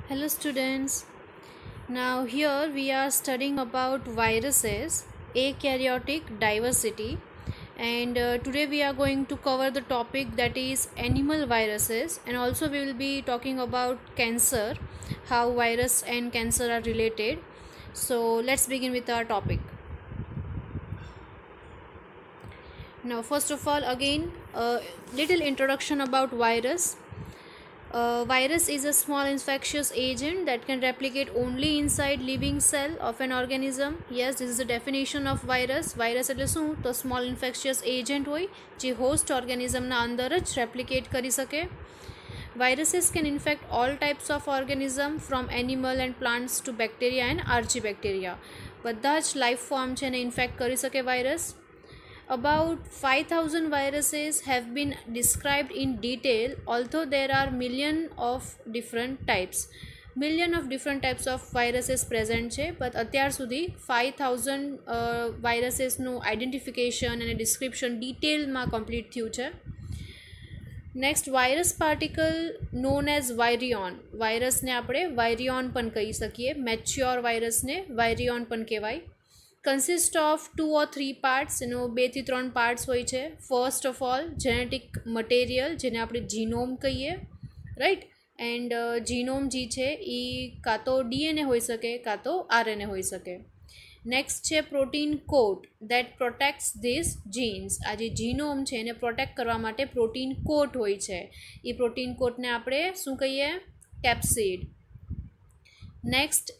Hello students. Now here we are studying about viruses, eukaryotic diversity, and today we are going to cover the topic that is animal viruses, and also we will be talking about cancer, how virus and cancer are related. So let's begin with our topic. Now first of all, again a little introduction about virus. Virus is a small infectious agent that can replicate only inside living cell of an organism. Yes, this is the definition of virus. Virus એટલે શું? તો small infectious agent હોય જે host organismના અંદર જ replicate કરી શકે. Viruses can infect all types of organism from animal and plants to bacteria and archibacteria. બધા જ life form છે એને infect કરી શકે virus. About 5,000 viruses have been described in detail, although there are million of different types. Million of different types of viruses present છે, but અત્યાર સુધી 5,000 viruses identification and description detailમાં complete થયું છે. Next virus particle known as virion. વાયરસને આપણે વાયરિયોન પણ કહી શકીએ. મેચ્યોર વાયરસને વાયરિયોન પણ કહેવાય. Consist of 2 or 3 parts. એનો 2 થી 3 પાર્ટ્સ હોય છે. First of all genetic material, જેને આપણે જીનોમ કહીએ, રાઈટ. એન્ડ જીનોમ જે છે એ કાં તો ડીએનએ હોઈ શકે, કાં તો આરએનએ હોઈ શકે. નેક્સ્ટ છે protein coat that protects this genes. આ જે જીનોમ છે એને પ્રોટેક્ટ કરવા માટે પ્રોટીન કોટ હોય છે. એ પ્રોટીન કોટને આપણે શું કહીએ? Capsid. Next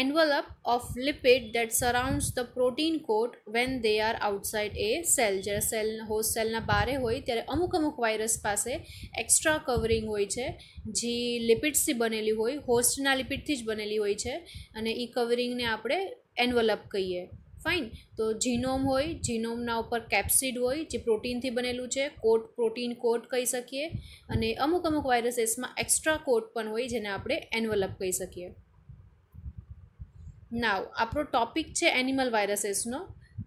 envelope of lipid that surrounds the protein coat when they are outside a cell. જ્યારે સેલ હોસ્ટ સેલના બારે હોય ત્યારે અમુક વાયરસ પાસે એક્સ્ટ્રા કવરિંગ હોય છે જે લિપિડ્સથી બનેલી હોય, હોસ્ટના લિપિડથી જ બનેલી હોય છે, અને એ કવરિંગને આપણે એન્વલપ કહીએ. ફાઇન. તો જીનોમ હોય, જીનોમના ઉપર કેપ્સિડ હોય જે પ્રોટીનથી બનેલું છે, કોટ પ્રોટીન કોટ કહી શકીએ, અને અમુક વાયરસીસમાં એક્સ્ટ્રા કોટ પણ હોય જેને આપણે એન્વલપ કહી શકીએ. નાવ આપણો ટોપિક છે એનિમલ વાયરસીસનો.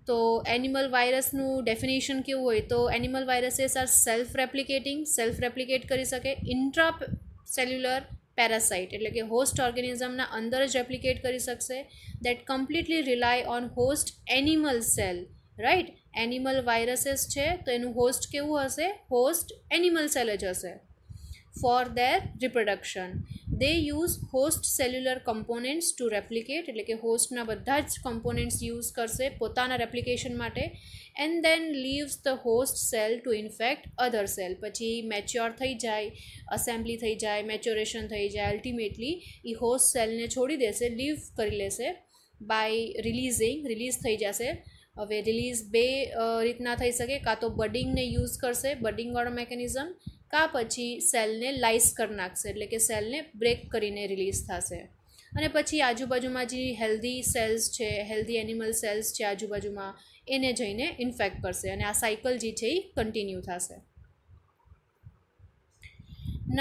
તો એનિમલ વાયરસનું ડેફિનેશન કેવું હોય? તો animal viruses are self replicate કરી શકે. ઇન્ટ્રા સેલ્યુલર પેરાસાઇટ એટલે કે હોસ્ટ ઓર્ગેનિઝમના અંદર જ રેપ્લિકેટ કરી શકશે. That completely rely on host animal cell, right. Animal viruses છે તો એનું હોસ્ટ કેવું હશે? હોસ્ટ એનિમલ સેલ જ હશે. Four there reproduction they use host cellular components to replicate, એટલે કે હોસ્ટના બધા જ કમ્પોનન્ટ્સ યુઝ કરશે પોતાના રેપ્લિકેશન માટે. And then leaves the host cell to infect other cell. પછી મેચ્યોર થઈ જાય, અસેમ્બલી થઈ જાય, મેચ્યોરેશન થઈ જાય, અલ્ટિમેટલી એ હોસ્ટ સેલને છોડી દેશે, લીવ કરી લેશે બાય રિલીઝ થઈ જશે. હવે રિલીઝ બે રીતના થઈ શકે. કાં તો બડિંગને યુઝ કરશે, બડિંગવાળો મેકેનિઝમ, કાં પછી સેલને લાઇસ કરી નાખશે, એટલે કે સેલને બ્રેક કરીને રિલીઝ થશે. અને પછી આજુબાજુમાં જે હેલ્ધી સેલ્સ છે, હેલ્ધી એનિમલ સેલ્સ છે આજુબાજુમાં, એને જઈને ઇન્ફેક્ટ કરશે, અને આ સાયકલ જે છે એ કન્ટિન્યુ થશે.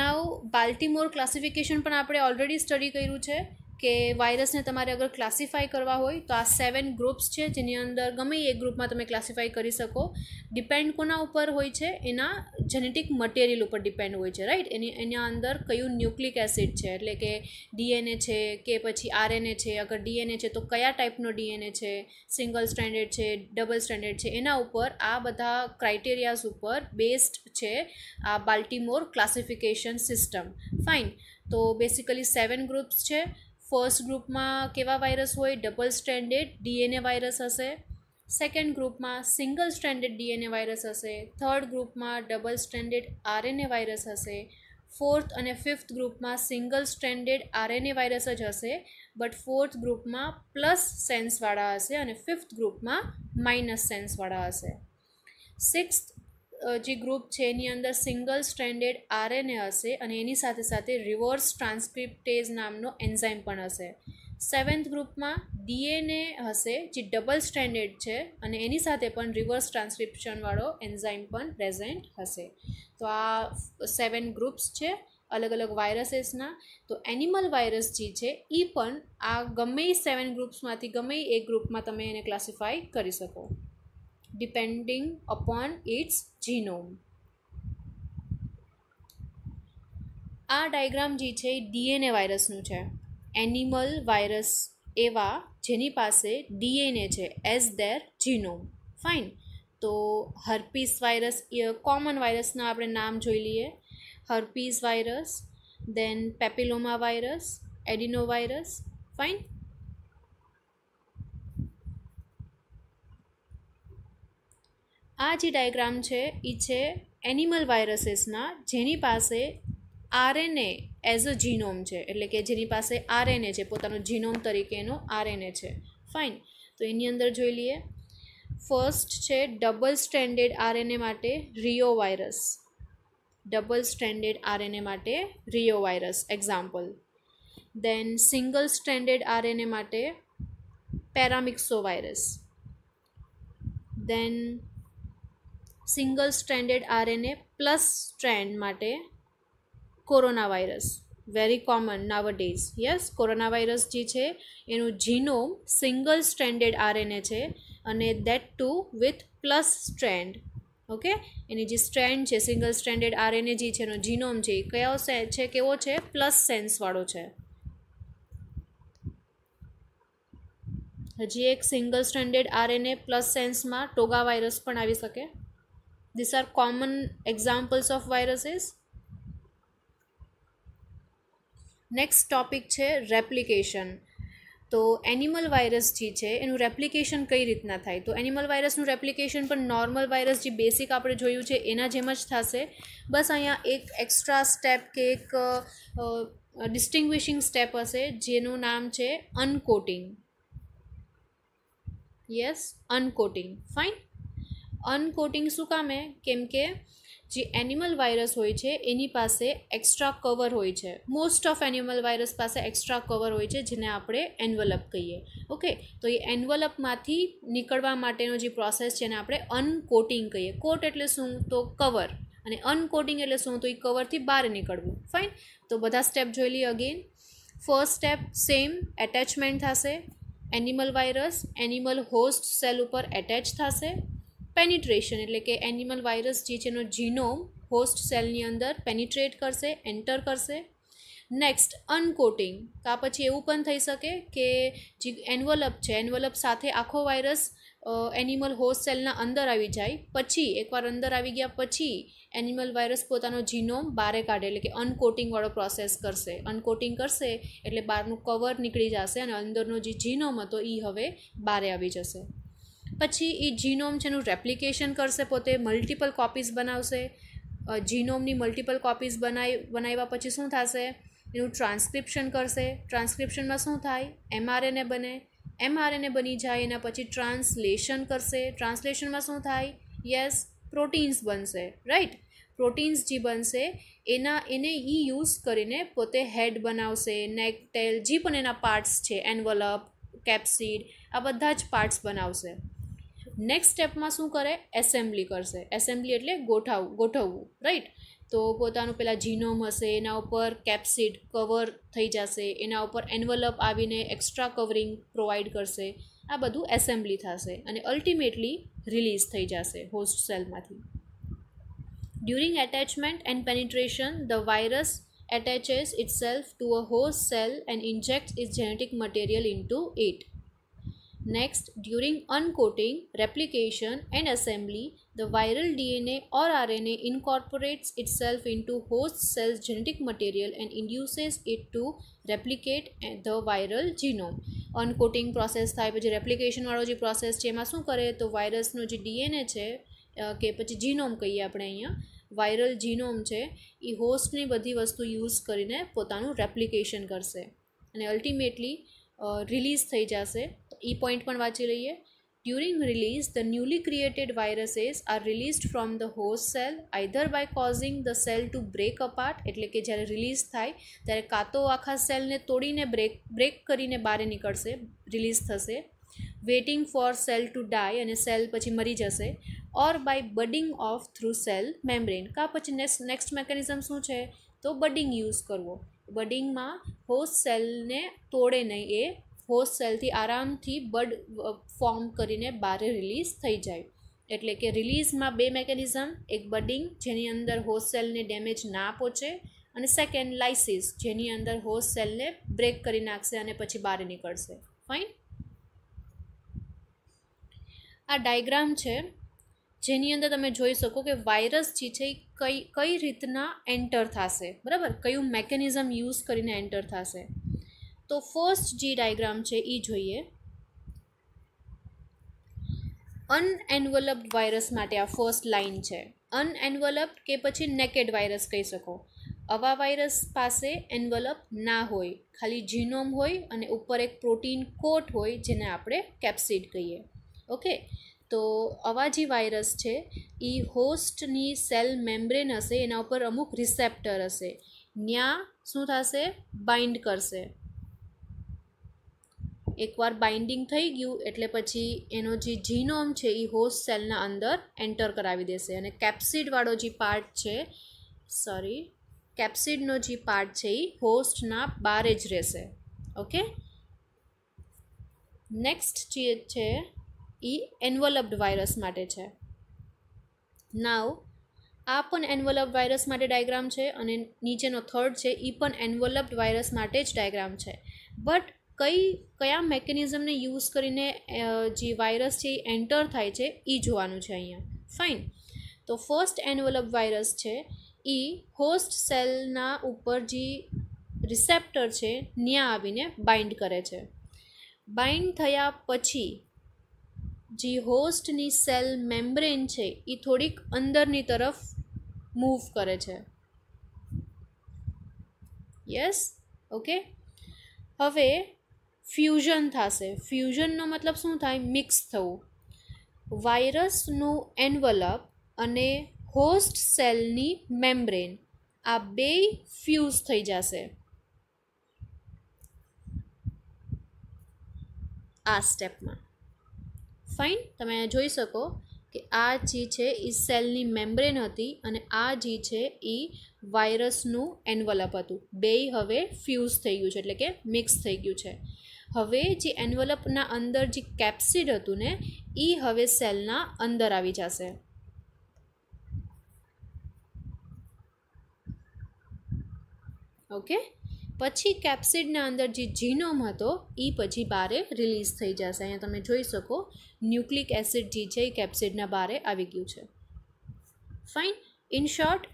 નાવ બાલ્ટીમોર ક્લાસિફિકેશન પણ આપણે ઓલરેડી સ્ટડી કર્યું છે કે વાયરસને તમારે અગર ક્લાસિફાઈ કરવા હોય તો આ 7 ગ્રુપ્સ છે, જેની અંદર ગમે એક ગ્રુપમાં તમે ક્લાસિફાઈ કરી શકો. ડિપેન્ડ કોના ઉપર હોય છે? એના જેનેટિક મટેરિયલ ઉપર ડિપેન્ડ હોય છે, રાઈટ. એના અંદર કયું ન્યુક્લિક એસિડ છે, એટલે કે ડીએનએ છે કે પછી આરએનએ છે. અગર ડીએનએ છે તો કયા ટાઈપનો ડીએનએ છે, સિંગલ સ્ટ્રેન્ડેડ છે, ડબલ સ્ટ્રેન્ડેડ છે, એના ઉપર આ બધા ક્રાઇટેરિયાઝ ઉપર બેસ્ડ છે આ બાલ્ટીમોર ક્લાસિફિકેશન સિસ્ટમ. ફાઇન. તો બેસિકલી 7 ગ્રુપ્સ છે. ફર્સ્ટ ગ્રુપમાં કેવા વાયરસ હોય? ડબલ સ્ટ્રેન્ડેડ ડીએનએ વાયરસ હશે. સેકન્ડ ગ્રુપમાં સિંગલ સ્ટ્રેન્ડેડ ડીએનએ વાયરસ હશે. થર્ડ ગ્રુપમાં ડબલ સ્ટ્રેન્ડેડ આરએનએ વાયરસ હશે. ફોર્થ અને ફિફ્થ ગ્રુપમાં સિંગલ સ્ટ્રેન્ડેડ આરએનએ વાયરસ જ હશે, બટ ફોર્થ ગ્રુપમાં પ્લસ સેન્સવાળા હશે અને ફિફ્થ ગ્રુપમાં માઇનસ સેન્સવાળા હશે. સિક્સ્થ જે ગ્રુપ છે એની અંદર સિંગલ સ્ટ્રેન્ડેડ આરએનએ હશે અને એની સાથે સાથે રિવર્સ ટ્રાન્સક્રિપ્ટેઝ નામનો એન્ઝાઇમ પણ હશે. સેવન્થ ગ્રુપમાં ડીએનએ હશે જે ડબલ સ્ટ્રેન્ડેડ છે અને એની સાથે પણ રિવર્સ ટ્રાન્સક્રિપ્શનવાળો એન્ઝાઇમ પણ પ્રેઝન્ટ હશે. તો આ 7 ગ્રુપ્સ છે અલગ અલગ વાયરસીસના. તો એનિમલ વાયરસ જે છે એ પણ આ ગમે 7 ગ્રુપ્સમાંથી ગમે એક ગ્રુપમાં તમે એને ક્લાસિફાઈ કરી શકો depending upon its genome. આ ડાયાગ્રામ જે છે એ ડીએનએ વાયરસનું છે. એનિમલ વાયરસ એવા જેની પાસે ડીએનએ છે એઝ ધેર જીનોમ. ફાઇન. તો હર્પીસ વાયરસ, કોમન વાયરસના આપણે નામ જોઈ લઈએ. હર્પીસ વાયરસ, દેન પેપિલોમા વાયરસ, એડિનો વાયરસ. ફાઇન. આ જે ડાયાગ્રામ છે એ છે એનિમલ વાયરસીસના જેની પાસે આરએનએ એઝ અ જીનોમ છે, એટલે કે જેની પાસે આરએનએ છે, પોતાનો જીનોમ તરીકેનો આરએનએ છે. ફાઇન. તો એની અંદર જોઈ લઈએ. ફર્સ્ટ છે ડબલ સ્ટ્રેન્ડેડ આરએનએ માટે reovirus. Double stranded RNA માટે reovirus example. Then single stranded RNA માટે paramyxovirus. Then single stranded RNA plus strand માટે corona virus. Very common nowadays. Yes, corona virus જે છે એનું genome single stranded RNA છે અને that too with plus strand. Okay, એની જે strand છે સિંગલ સ્ટ્રેન્ડેડ આરએનએ જે છે એનો જીનોમ છે એ કયો છે, કેવો છે? પ્લસ સેન્સવાળો છે. હજી એક સિંગલ સ્ટ્રેન્ડેડ આરએનએ પ્લસ સેન્સમાં ટોગા વાયરસ પણ આવી શકે. These are common examples of viruses. Next topic છે રેપ્લિકેશન. તો એનિમલ વાયરસ જે છે એનું રેપ્લિકેશન કઈ રીતના થાય? તો એનિમલ વાયરસનું રેપ્લિકેશન પણ નોર્મલ વાયરસ જે બેસિક આપણે જોયું છે એના જેમ જ થશે. બસ અહીંયા એક એક્સ્ટ્રા સ્ટેપ કે એક ડિસ્ટિંગ્વિશિંગ સ્ટેપ હશે જેનું નામ છે અનકોટિંગ. યસ, અનકોટિંગ. ફાઇન. અનકોટિંગ શું કામે? કેમ કે જે એનિમલ વાયરસ હોય છે એની પાસે એક્સ્ટ્રા કવર હોય છે. મોસ્ટ ઓફ એનિમલ વાયરસ પાસે એક્સ્ટ્રા કવર હોય છે જેને આપણે એન્વલપ કહીએ. ઓકે, તો એ એન્વલપમાંથી નીકળવા માટેનો જે પ્રોસેસ છે એને આપણે અનકોટિંગ કહીએ. કોટ એટલે શું? તો કવર. અને અનકોટિંગ એટલે શું? તો એ કવરથી બહાર નીકળવું. ફાઇન. તો બધા સ્ટેપ જોઈ લઈએ again. First step same, attachment થશે. Animal virus animal host cell ઉપર એટેચ થશે. પેનિટ્રેશન એટલે કે એનિમલ વાયરસ જે છે એનો જીનોમ હોસ્ટ સેલની અંદર પેનિટ્રેટ કરશે, એન્ટર કરશે. નેક્સ્ટ અનકોટિંગ. તો આ પછી એવું પણ થઈ શકે કે જે એન્વલપ છે એન્વલપ સાથે આખો વાયરસ એનિમલ હોસ્ટ સેલના અંદર આવી જાય. પછી એકવાર અંદર આવી ગયા પછી એનિમલ વાયરસ પોતાનો જીનોમ બહાર કાઢે, એટલે કે અનકોટિંગવાળો પ્રોસેસ કરશે. અનકોટિંગ કરશે એટલે બહારનું કવર નીકળી જશે અને અંદરનો જે જીનોમ હતો એ હવે બહાર આવી જશે. પછી એ જીનોમ છે એનું રેપ્લિકેશન કરશે, પોતે મલ્ટિપલ કોપીઝ બનાવશે. જીનોમની મલ્ટિપલ કોપીઝ બનાવ્યા પછી શું થશે? એનું ટ્રાન્સક્રિપ્શન કરશે. ટ્રાન્સક્રિપ્શનમાં શું થાય? એમઆરએનએ બને. એમઆરએનએ બની જાય એના પછી ટ્રાન્સલેશન કરશે. ટ્રાન્સલેશનમાં શું થાય? યસ, પ્રોટીન્સ બનશે. રાઈટ. પ્રોટીન્સ જે બનશે એને યુઝ કરીને પોતે હેડ બનાવશે, નેક, ટેલ, જે પણ એના પાર્ટ્સ છે, એન્વલપ, કેપ્સિડ, આ બધા જ પાર્ટ્સ બનાવશે. નેક્સ્ટ સ્ટેપમાં શું કરે? એસેમ્બલી કરશે. એસેમ્બલી એટલે ગોઠવવું. રાઈટ. તો પોતાનું પેલા જીનોમ હશે એના ઉપર કેપ્સિડ કવર થઈ જશે, એના ઉપર એન્વલપ આવીને એક્સ્ટ્રા કવરિંગ પ્રોવાઈડ કરશે. આ બધું એસેમ્બલી થશે અને અલ્ટિમેટલી રિલીઝ થઈ જશે હોસ્ટ સેલમાંથી. During attachment and penetration the virus attaches itself to a host cell and injects its genetic material into it. Next, during uncoating, replication and assembly, the viral DNA or RNA incorporates itself into host cell's genetic material and induces it to replicate the viral genome. Uncoating process થાય પછી replication વાળો જે process છે એમાં શું કરે? તો વાયરસનો જે ડીએનએ છે કે પછી જીનોમ કહીએ આપણે અહીંયા, વાયરલ જીનોમ છે એ હોસ્ટની બધી વસ્તુ યુઝ કરીને પોતાનું રેપ્લિકેશન કરશે અને અલ્ટિમેટલી રિલીઝ થઈ જશે. એ પોઈન્ટ પણ વાંચી લઈએ. During release the newly created viruses are released from the host cell either by causing the cell to break apart, એટલે કે જ્યારે રિલીઝ થાય ત્યારે કાં તો આખા સેલને તોડીને બ્રેક કરીને બહાર નીકળશે, રિલીઝ થશે, waiting for cell to die અને સેલ પછી મરી જશે, or by budding off through cell membrane. કાં પછી નેક્સ્ટ મેકેનિઝમ શું છે? તો બડિંગ યુઝ કરવો. બડિંગમાં હોસ્ટ સેલને તોડે નહીં, એ હોસ્ટ સેલથી આરામથી બડ ફોર્મ કરીને બહાર રિલીઝ થઈ જાય. એટલે કે રિલીઝમાં બે મેકેનિઝમ, એક બડિંગ જેની અંદર હોસ્ટ સેલને ડેમેજ ના પહોંચે અને સેકન્ડ લાઇસિસ, જેની અંદર હોસ્ટ સેલને બ્રેક કરી નાખશે અને પછી બહાર નીકળશે. ફાઇન. આ ડાયગ્રામ છે જેની અંદર તમે જોઈ શકો કે વાયરસ જે છે એ કઈ રીતના એન્ટર થશે, બરાબર, કયું મેકેનિઝમ યુઝ કરીને એન્ટર થશે. તો ફર્સ્ટ જે ડાયગ્રામ છે એ જોઈએ. અનએન્વલપ્ડ વાયરસ માટે આ ફર્સ્ટ લાઇન છે. અનએન્વલપ્ડ કે પછી નેકેડ વાયરસ કહી શકો. આવા વાયરસ પાસે એન્વલપ ના હોય, ખાલી જીનોમ હોય અને ઉપર એક પ્રોટીન કોટ હોય જેને આપણે કેપ્સિડ કહીએ. ઓકે, તો આવા જે વાયરસ છે એ હોસ્ટની સેલ મેમ્બ્રેન હશે, એના ઉપર અમુક રિસેપ્ટર હશે, ત્યાં શું થશે, બાઇન્ડ કરશે. એકવાર બાઇન્ડિંગ થઈ ગયું એટલે પછી એનો જે જીનોમ છે એ હોસ્ટ સેલના અંદર એન્ટર કરાવી દેશે અને કેપ્સિડવાળો જે પાર્ટ છે, કેપ્સિડનો જે પાર્ટ છે એ હોસ્ટના બહાર જ રહેશે. ઓકે, નેક્સ્ટ જે છે એ એન્વલપ્ડ વાયરસ માટે છે. નાવ આ પણ એન્વલપ્ડ વાયરસ માટે ડાયગ્રામ છે અને નીચેનો થર્ડ છે એ પણ એન્વલપ્ડ વાયરસ માટે જ ડાયગ્રામ છે. બટ કયા મેકેનિઝમને યુઝ કરીને જે વાયરસ છે એ એન્ટર થાય છે એ જોવાનું છે અહીંયા. ફાઇન. તો ફર્સ્ટ એન્વલપ્ડ વાયરસ છે એ હોસ્ટ સેલના ઉપર જે રિસેપ્ટર છે ત્યાં આવીને બાઇન્ડ કરે છે. બાઇન્ડ થયા પછી જે હોસ્ટની સેલ મેમ્બ્રેન છે એ થોડીક અંદરની તરફ મૂવ કરે છે. Yes, okay. હવે ફ્યુઝન થશે. ફ્યુઝનનો મતલબ શું થાય, મિક્સ થવું. વાયરસનું એન્વલપ અને હોસ્ટ સેલની મેમ્બ્રેન આ બે ફ્યુઝ થઈ જશે આ સ્ટેપમાં. ફાઇન. તમે જોઈ શકો કે આ જે છે એ સેલની મેમ્બ્રેન હતી અને આ જે છે એ વાયરસનું એન્વલપ હતું. બેય હવે ફ્યુઝ થઈ ગયું છે, એટલે કે મિક્સ થઈ ગયું છે. હવે જે એન્વલપના અંદર જે કેપ્સિડ હતું ને એ હવે સેલના અંદર આવી જશે. ઓકે, પછી કેપ્સિડના અંદર જે જીનોમ હતો એ પછી બારે રિલીઝ થઈ જશે. અહીંયા તમે જોઈ શકો ન્યુક્લિક એસિડ જે છે એ કેપ્સિડના બારે આવી ગયું છે. ફાઇન. ઇન શોર્ટ,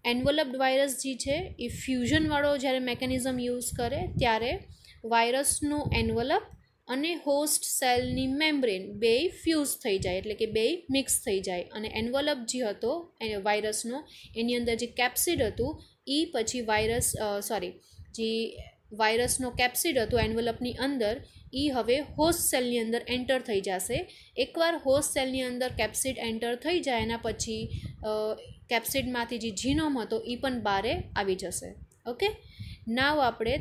એન્વલપ્ડ વાયરસ જે છે એ ફ્યુઝનવાળો જ્યારે મેકેનિઝમ યુઝ કરે ત્યારે વાયરસનું એન્વલપ અને હોસ્ટ સેલની મેમ્બ્રેન બે ફ્યુઝ થઈ જાય, એટલે કે બે મિક્સ થઈ જાય. અને એન્વલપ જે હતો વાયરસનો એની અંદર જે કેપ્સિડ હતું એ પછી જે વાયરસનો કેપ્સિડ હતું એન્વલપની અંદર એ હવે હોસ્ટ સેલની અંદર એન્ટર થઈ જશે. એકવાર હોસ્ટ સેલની અંદર કેપ્સિડ એન્ટર થઈ જાય એના પછી કેપ્સિડમાંથી જે જીનોમ હતો એ પણ બહારે આવી જશે. ઓકે, નાવ આપણે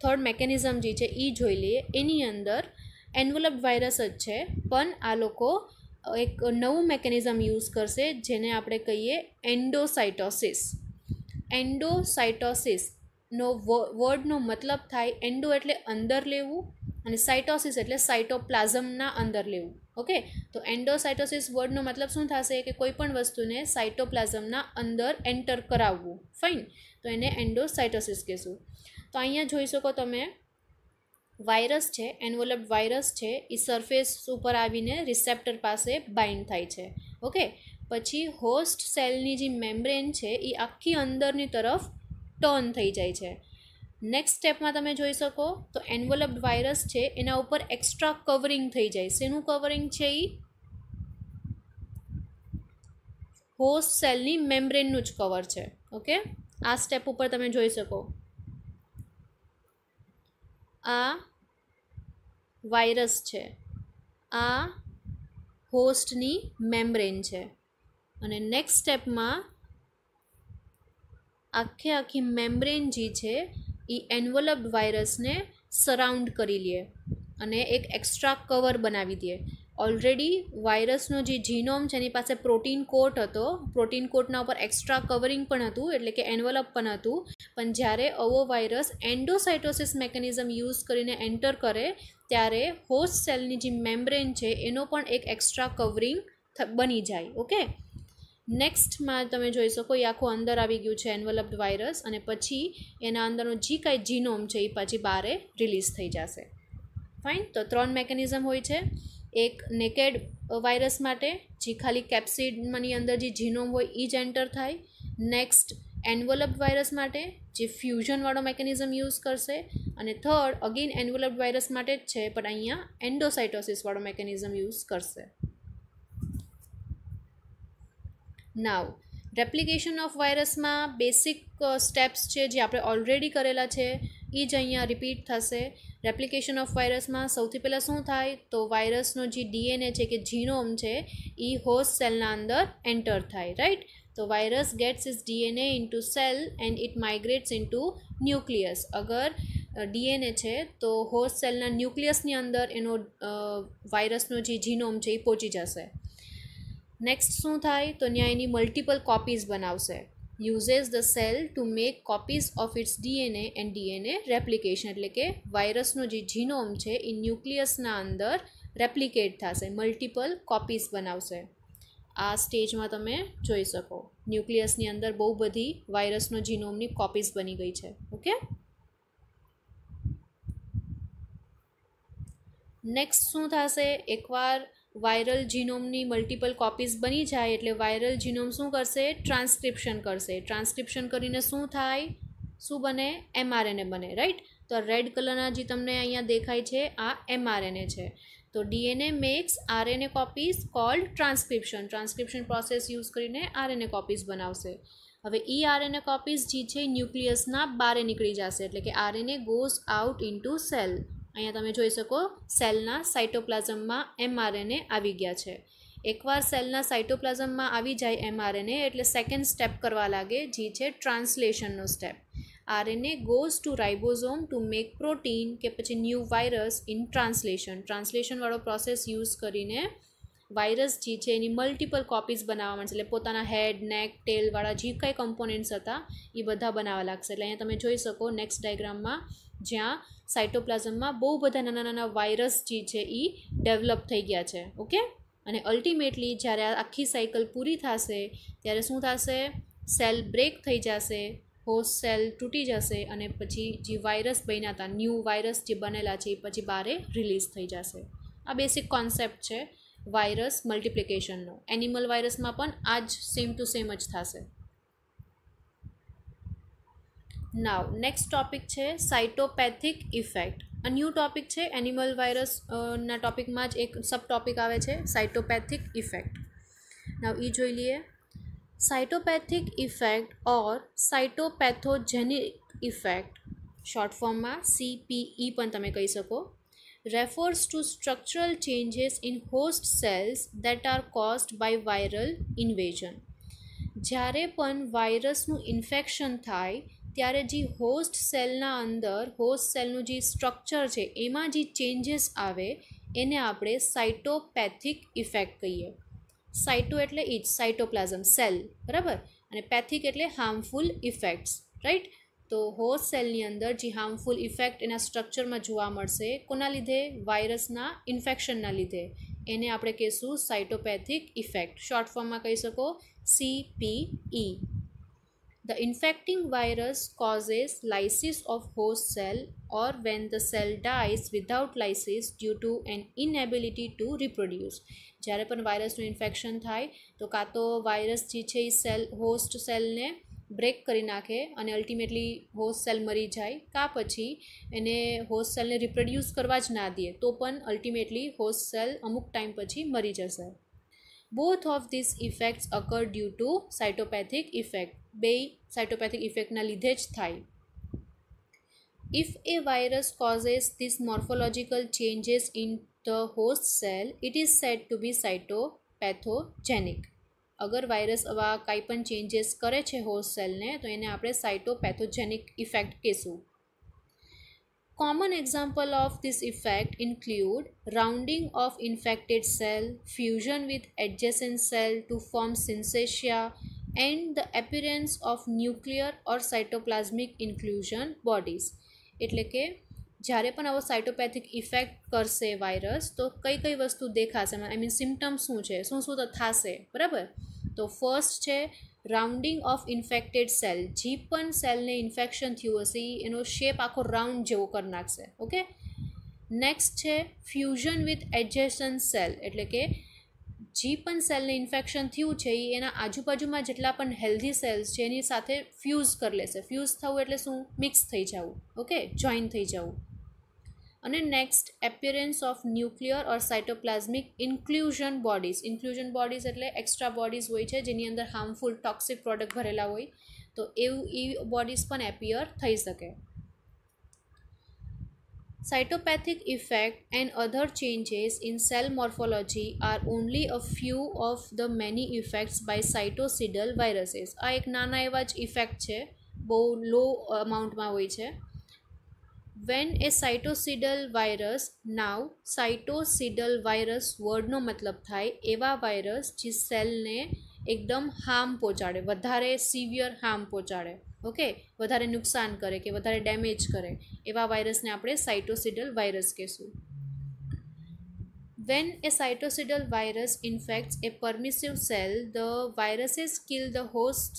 થર્ડ મેકેનિઝમ જે છે એ જોઈ લઈએ. એની અંદર એન્વલપ્ડ વાયરસ જ છે પણ આ લોકો એક નવું મેકેનિઝમ યુઝ કરશે જેને આપણે કહીએ એન્ડોસાઇટોસિસ. એન્ડોસાઇટોસિસનો વર્ડનો મતલબ થાય, એન્ડો એટલે અંદર લેવું અને સાઇટોસિસ એટલે સાઇટોપ્લાઝમના અંદર લેવું. ઓકે, તો એન્ડોસાઇટોસિસ વર્ડનો મતલબ શું થશે કે કોઈ પણ વસ્તુને સાઇટોપ્લાઝમના અંદર એન્ટર કરાવવું. ફાઇન. તો એને એન્ડોસાઇટોસિસ કહેશું. તો અહીંયા જોઈ શકો તમે વાયરસ છે, એન્વલપ્ડ વાયરસ છે, એ સરફેસ ઉપર આવીને રિસેપ્ટર પાસે બાઇન્ડ થાય છે. ઓકે, પછી હોસ્ટ સેલની જે મેમ્બ્રેન છે એ આખી અંદરની તરફ ટર્ન થઈ જાય છે. નેક્સ્ટ સ્ટેપમાં તમે જોઈ શકો તો એન્વલપ્ડ વાયરસ છે એના ઉપર એક્સ્ટ્રા કવરિંગ થઈ જાય. શેનું કવરિંગ છે એ હોસ્ટ સેલની મેમ્બ્રેનનું જ કવર છે. ઓકે, આ સ્ટેપ ઉપર તમે જોઈ શકો આ વાયરસ છે, આ હોસ્ટની મેમ્બ્રેન છે અને નેક્સ્ટ સ્ટેપમાં આખી મેમ્બ્રેન જે છે એ એન્વલપ્ડ વાયરસને સરાઉન્ડ કરી લે અને એક એક્સ્ટ્રા કવર બનાવી દે. ઓલરેડી વાયરસનો જે જીનોમ છે એની પાસે પ્રોટીન કોટ હતો, પ્રોટીન કોટના ઉપર એક્સ્ટ્રા કવરિંગ પણ હતું, એટલે કે એન્વલપ પણ હતું. પણ જ્યારે આવો વાયરસ એન્ડોસાઇટોસિસ મેકેનિઝમ યુઝ કરીને એન્ટર કરે ત્યારે હોસ્ટ સેલની જે મેમ્બ્રેન છે એનો પણ એક એક્સ્ટ્રા કવરિંગ બની જાય. ઓકે, નેક્સ્ટમાં તમે જોઈ શકો એ આખું અંદર આવી ગયું છે એન્વલપ્ડ વાયરસ, અને પછી એના અંદરનો જે કાંઈ જીનોમ છે એ પછી બહારે રિલીઝ થઈ જશે. ફાઇન. તો 3 મેકેનિઝમ હોય છે. એક નેકેડ વાયરસ માટે, જે ખાલી કેપ્સિડની અંદર જે જીનોમ હોય એ જ એન્ટર થાય. નેક્સ્ટ એન્વલપ્ડ વાયરસ માટે, જે ફ્યુઝનવાળો મેકેનિઝમ યુઝ કરશે. અને થર્ડ અગેન એન્વલપ્ડ વાયરસ માટે જ છે, પણ અહીંયા એન્ડોસાઇટોસિસવાળો મેકેનિઝમ યુઝ કરશે. નાવ રેપ્લિકેશન ઓફ વાયરસમાં બેસિક સ્ટેપ્સ છે જે આપણે ઓલરેડી કરેલા છે એ જ અહીંયા રિપીટ થશે. રેપ્લિકેશન ઓફ વાયરસમાં સૌથી પહેલાં શું થાય, તો વાયરસનો જે ડીએનએ છે કે જીનોમ છે એ હોસ્ટ સેલના અંદર એન્ટર થાય, રાઈટ. તો virus gets its DNA into cell and it migrates into nucleus. અગર ડીએનએ છે તો હોસ્ટ સેલના ન્યુક્લિયસની અંદર એનો વાયરસનો જે જીનોમ છે એ પહોંચી જશે. નેક્સ્ટ શું થાય, તો ત્યાં એની મલ્ટિપલ કોપીઝ બનાવશે. Uses the cell to make copies of its DNA and DNA replication, એટલે કે વાયરસનો જે જીનોમ છે એ ન્યુક્લિયસના અંદર રેપ્લિકેટ થશે, મલ્ટિપલ કોપીઝ બનાવશે. આ સ્ટેજમાં તમે જોઈ શકો ન્યુક્લિયસની અંદર બહુ બધી વાયરસનો જીનોમની કોપીઝ બની ગઈ છે. ઓકે. નેક્સ્ટ શું થશે, એકવાર વાયરલ જીનોમની મલ્ટિપલ કોપીઝ બની જાય એટલે વાયરલ જીનોમ શું કરશે, ટ્રાન્સક્રિપ્શન કરશે. ટ્રાન્સક્રિપ્શન કરીને શું થાય, શું બને, એમઆરએનએ બને, રાઈટ. તો રેડ કલરના જે તમને અહીંયા દેખાય છે આ એમઆરએનએ છે. તો DNA makes RNA copies called transcription. Transcription process use કરીને આરએનએ કોપીઝ બનાવશે. હવે ઈ આરએનએ કોપીઝ જે છે ન્યુક્લિયસના બહાર નીકળી જશે, એટલે કે RNA goes out into cell. અહીંયા તમે જોઈ શકો સેલના સાઇટોપ્લાઝમમાં એમઆરએનએ આવી ગયા છે. એકવાર સેલના સાઇટોપ્લાઝમમાં આવી જાય એમઆરએનએ એટલે સેકન્ડ સ્ટેપ કરવા લાગે, જે છે ટ્રાન્સલેશનનો step. RNA goes to ribosome to make protein કે પછી ન્યૂ વાયરસ ઇન ટ્રાન્સલેશન. ટ્રાન્સલેશનવાળો પ્રોસેસ યુઝ કરીને વાયરસ જે છે એની મલ્ટિપલ કોપીઝ બનાવવા માંડશે, એટલે પોતાના હેડ, નેક, ટેલવાળા જે કંઈ કમ્પોનન્ટ્સ હતા એ બધા બનાવવા લાગશે. એટલે અહીંયા તમે જોઈ શકો નેક્સ્ટ ડાયગ્રામમાં, જ્યાં સાઇટોપ્લાઝમમાં બહુ બધા નાના નાના વાયરસ જે છે એ ડેવલપ થઈ ગયા છે. ઓકે. અને અલ્ટિમેટલી જ્યારે આ આખી સાયકલ પૂરી થશે ત્યારે શું થશે, સેલ બ્રેક થઈ જશે, હોસ્ટ સેલ તૂટી જશે અને પછી જે વાયરસ બન્યા હતા, ન્યૂ વાયરસ જે બનેલા છે એ પછી બહાર રિલીઝ થઈ જશે. આ બેસિક કોન્સેપ્ટ છે વાયરસ મલ્ટિપ્લિકેશનનો. એનિમલ વાયરસમાં પણ આ જ સેમ ટુ સેમ જ થશે. નાવ નેક્સ્ટ ટોપિક છે સાઇટોપેથિક ઇફેક્ટ. આ ન્યૂ ટોપિક છે. એનિમલ વાયરસ ના ટોપિકમાં જ એક સબ ટોપિક આવે છે સાઇટોપેથિક ઇફેક્ટ. નાવ એ જોઈ લઈએ. સાઇટોપેથિક ઇફેક્ટ ઓર સાઇટોપેથોજેનિક ઇફેક્ટ, શોર્ટ ફોર્મમાં CPE પણ તમે કહી શકો, refers to structural changes in host cells that are caused by viral invasion. જ્યારે પણ વાયરસનું ઇન્ફેક્શન થાય ત્યારે જે હોસ્ટ સેલના અંદર હોસ્ટ સેલનું જે સ્ટ્રક્ચર છે એમાં જે ચેન્જીસ આવે એને આપણે સાઇટોપેથિક ઇફેક્ટ કહીએ. સાઇટો એટલે એ જ સાઇટોપ્લાઝમ સેલ, બરાબર, અને પેથિક એટલે હાર્મફુલ ઇફેક્ટ્સ, રાઈટ. તો હોસ્ટ સેલની અંદર જે હાર્મફુલ ઇફેક્ટ એના સ્ટ્રક્ચરમાં જોવા મળશે, કોના લીધે, વાયરસના ઇન્ફેક્શનના લીધે, એને આપણે કહીશું સાઇટોપેથિક ઇફેક્ટ. શોર્ટ ફોર્મમાં કહી શકો CPE. The infecting virus causes lysis of host cell or when the cell dies without lysis due to an inability to reproduce. જ્યારે પણ વાયરસનું ઇન્ફેક્શન થાય તો કાં તો વાયરસ જે છે એ સેલ હોસ્ટ સેલને બ્રેક કરી નાખે અને અલ્ટિમેટલી હોસ્ટ સેલ મરી જાય, કાં પછી એને હોસ્ટ સેલને રિપ્રોડ્યુસ કરવા જ ના દે તો પણ અલ્ટિમેટલી હોસ્ટ સેલ અમુક ટાઈમ પછી મરી જશે. Both of these effects occur due to cytopathic effect. બે સાઇટોપેથિક ઇફેક્ટના લીધે જ થાય. If a virus causes these morphological changes in the host cell, it is said to be cytopathogenic. અગર virus આવા કાંઈ પણ ચેન્જીસ કરે છે હોસ્ટ સેલને તો એને આપણે સાઇટોપેથોજેનિક ઇફેક્ટ કહીશું. Common example of this effect include rounding of infected cell, fusion with adjacent cell to form syncytia, and the appearance of nuclear or cytoplasmic inclusion bodies. એટલે કે જ્યારે પણ આવો સાઇટોપેથિક ઇફેક્ટ કરશે વાયરસ તો કઈ કઈ વસ્તુ દેખાશે, આઈ મીન સિમ્ટમ્સ શું છે, શું શું તો થશે, બરાબર. તો ફર્સ્ટ છે રાઉન્ડિંગ ઓફ ઇન્ફેક્ટેડ સેલ. જે પણ સેલને ઇન્ફેક્શન થયું હશે એનો શેપ આખો રાઉન્ડ જેવો કરી નાખશે. ઓકે. નેક્સ્ટ છે ફ્યુઝન વિથ એડજેસન્ટ સેલ, એટલે કે જે પણ સેલને ઇન્ફેક્શન થયું છે એ એના આજુબાજુમાં જેટલા પણ હેલ્ધી સેલ્સ છે એની સાથે ફ્યુઝ કરી લેશે. ફ્યુઝ થવું એટલે શું? મિક્સ થઈ જવું. ઓકે, જોઈન થઈ જવું. અને next appearance of nuclear or cytoplasmic inclusion bodies. Inclusion bodies એટલે એક્સ્ટ્રા બોડીઝ હોય છે જેની અંદર હાર્મફુલ ટોક્સિક પ્રોડક્ટ ભરેલા હોય, તો એવું એ બોડીઝ પણ એપિયર થઈ શકે. Cytopathic effect and other changes in cell morphology are only a few of the many effects by cytocidal viruses. આ એક નાના એવા જ ઇફેક્ટ છે, બહુ લો અમાઉન્ટમાં હોય છે. When a cytocidal virus, now cytocidal virus વર્ડનો મતલબ થાય એવા વાયરસ જે સેલને એકદમ હાર્મ પહોંચાડે, વધારે સિવિયર હાર્મ પહોંચાડે. ઓકે, વધારે નુકસાન કરે કે વધારે ડેમેજ કરે એવા વાયરસને આપણે સાઇટોસિડલ વાયરસ કહીશું. When a cytocidal virus infects a permissive cell, the viruses kill the host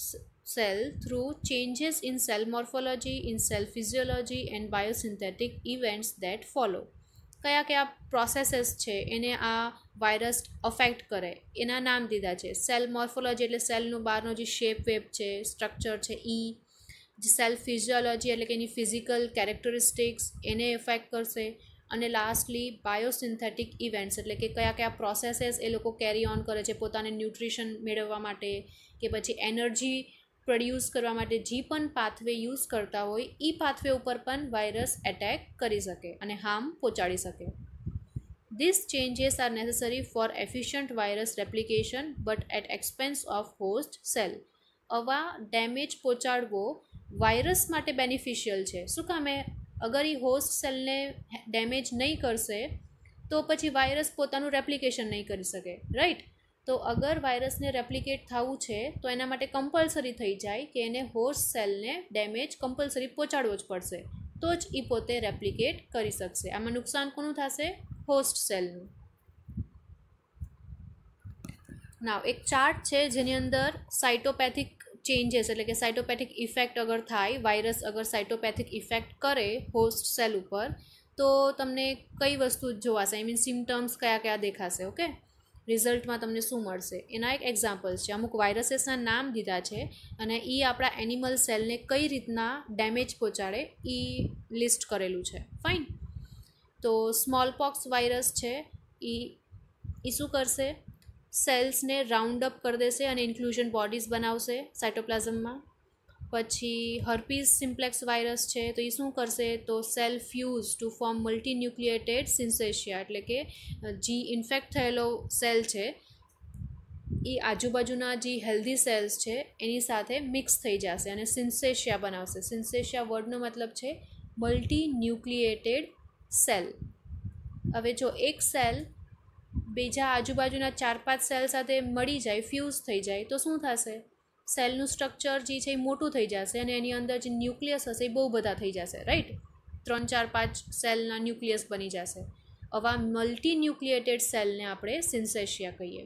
cell through changes in cell morphology, in cell physiology and biosynthetic events that follow. કયા કયા પ્રોસેસીસ છે એને આ વાયરસ અફેક્ટ કરે એના નામ દીધા છે. સેલ મોર્ફોલોજી એટલે સેલનું બહારનો જે શેપ વેબ છે, સ્ટ્રક્ચર છે એ. જે સેલ ફિઝિયોલોજી એટલે કે એની ફિઝિકલ કેરેક્ટરિસ્ટિક્સ એને એફેક્ટ કરશે. અને લાસ્ટલી બાયોસિન્થેટિક ઇવેન્ટ્સ એટલે કે કયા કયા પ્રોસેસીસ એ લોકો કેરી ઓન કરે છે પોતાને ન્યુટ્રિશન મેળવવા માટે કે પછી એનર્જી પ્રોડ્યુસ કરવા માટે જે પણ પાથવે યુઝ કરતા હોય એ પાથવે ઉપર પણ વાયરસ એટેક કરી શકે અને હાર્મ પહોંચાડી શકે. These changes are necessary for efficient virus replication but at expense of host cell. આવા ડેમેજ પહોંચાડવો વાયરસ માટે બેનિફિશિયલ છે. શું કામે? અગર એ હોસ્ટ સેલને ડેમેજ નહીં કરશે તો પછી વાયરસ પોતાનું રેપ્લિકેશન નહીં કરી શકે, રાઈટ? તો અગર વાયરસને રેપ્લિકેટ થવું છે તો એના માટે કમ્પલસરી થઈ જાય કે એને હોસ્ટ સેલને ડેમેજ કમ્પલસરી પહોંચાડવો જ પડશે, તો જ એ પોતે રેપ્લિકેટ કરી શકશે. આમાં નુકસાન કોનું થશે? હોસ્ટ સેલનું. નાવ એક ચાર્ટ છે જેની અંદર સાઇટોપેથિક ચેન્જીસ એટલે કે સાઇટોપેથિક ઇફેક્ટ અગર થાય, વાયરસ અગર સાઇટોપેથિક ઇફેક્ટ કરે હોસ્ટ સેલ ઉપર તો તમને કઈ વસ્તુ જોવાશે, આઈ મીન સિમ્ટમ્સ કયા કયા દેખાશે. ઓકે, રિઝલ્ટમાં તમને શું મળશે એના એક એક્ઝામ્પલ્સ છે. અમુક વાયરસીસના નામ દીધા છે અને એ આપણા એનિમલ સેલને કઈ રીતના ડેમેજ પહોંચાડે એ લિસ્ટ કરેલું છે. ફાઇન. તો સ્મોલ પોક્સ વાયરસ છે એ શું કરશે? સેલ્સને રાઉન્ડ અપ કરી દેશે અને ઇન્ક્લુઝન બોડીઝ બનાવશે સાઇટોપ્લાઝમમાં. પછી હર્પીઝ સિમ્પ્લેક્સ વાયરસ છે તો એ શું કરશે? તો સેલ ફ્યુઝ ટુ ફોર્મ મલ્ટીન્યુક્લિએટેડ સિન્સેશિયા, એટલે કે જે ઇન્ફેક્ટ થયેલો સેલ છે એ આજુબાજુના જે હેલ્ધી સેલ્સ છે એની સાથે મિક્સ થઈ જશે અને સિન્સેશિયા બનાવશે. સિન્સેશિયા વર્ડનો મતલબ છે મલ્ટીન્યુક્લિએટેડ સેલ. હવે જો એક સેલ બીજા આજુબાજુના 4-5 સેલ સાથે મળી જાય, ફ્યુઝ થઈ જાય તો શું થશે? સેલનું સ્ટ્રક્ચર જે છે એ મોટું થઈ જશે અને એની અંદર જે ન્યુક્લિયસ હશે એ બહુ બધા થઈ જશે, રાઈટ? 3-4-5 સેલના ન્યુક્લિયસ બની જશે. આવા મલ્ટી ન્યુક્લિએટેડ સેલને આપણે સિન્સેશિયા કહીએ.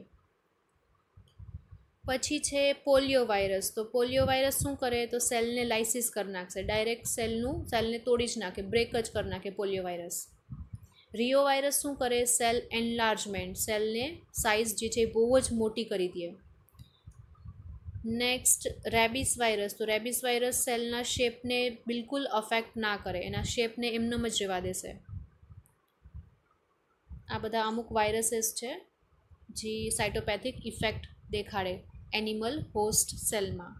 પછી છે પોલિયો વાયરસ. તો પોલિયો વાયરસ શું કરે? તો સેલને લાઇસિસ કરી નાખશે, ડાયરેક્ટ સેલને તોડી જ નાખે, બ્રેક જ કરી નાખે પોલિયો વાયરસ. રિયો વાયરસ શું કરે? સેલ એનલાર્જમેન્ટ, સેલને સાઇઝ જે છે એ બહુ જ મોટી કરી દે. Next rabies virus. તો રેબિસ વાયરસ સેલના શેપને બિલકુલ અફેક્ટ ના કરે, એના શેપને એમનેમ જ રહેવા દેશે. આ બધા અમુક વાયરસીસ છે જે સાઇટોપેથિક ઇફેક્ટ દેખાડે એનિમલ હોસ્ટ સેલમાં.